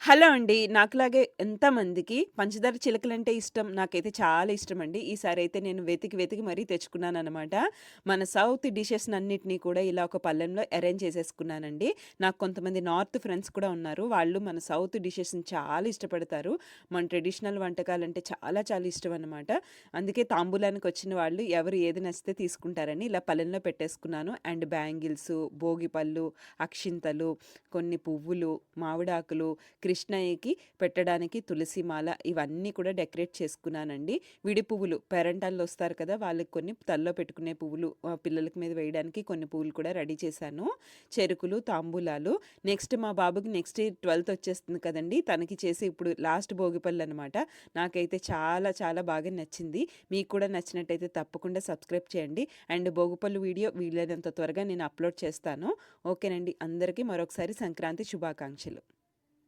Hello అండి. నాకులాగే ఎంతమందికి పంచదార చిలకలంటే ఇష్టం. నాకైతే చాలా ఇష్టమండి. ఈసారైతే నేను వెతికి మరీ తెచ్చుకున్నాననమాట. మన సౌత్ డిషెస్‌నన్నిటిని కూడా ఇలా ఒక పళ్ళెంలో అరేంజ్ చేసేసుకున్నానండి. నాకు కొంతమంది నార్త్ ఫ్రెండ్స్ కూడా ఉన్నారు. వాళ్ళు మన సౌత్ డిషెస్‌ని చాలా ఇష్టపడతారు. మన ట్రెడిషనల్ వంటకాలంటే చాలా ఇష్టమనమాట. అందుకే తాంబూలానికొచ్చిన వాళ్ళు ఎవరు ఏది నచ్చితే తీసుకుంటారని ఇలా పళ్ళెంలో పెట్టేసుకున్నాను. అండ్ బ్యాంగిల్సు, భోగిపళ్ళు, అక్షింతలు, కొన్ని పువ్వులు, మామిడాకులు, కృష్ణయ్యకి పెట్టడానికి తులసి మాల ఇవన్నీ కూడా డెకరేట్ చేసుకున్నానండి. విడి పువ్వులు పేరంటాల్లో వస్తారు కదా! వాళ్ళకి కొన్ని తలలో పెట్టుకునే పువ్వులు పిల్లలకి మీద వేయడానికి కొన్ని పువ్వులు కూడా రెడీ చేశాను. చెరుకులు, తాంబూలాలు. నెక్స్ట్ మా బాబుకి నెక్స్ట్ ఇయర్ 12థ్ వచ్చేస్తుంది కదండీ! తనకి చేసి ఇప్పుడు లాస్ట్ భోగిపళ్ళనమాట. నాకైతే చాలా బాగా నచ్చింది. మీకు కూడా నచ్చినట్టయితే తప్పకుండా సబ్స్క్రైబ్ చేయండి. అండ్ భోగిపళ్ళు వీడియో వీలైనంత త్వరగా నేను అప్లోడ్ చేస్తాను. ఓకేనండి. అందరికీ మరొకసారి సంక్రాంతి శుభాకాంక్షలు.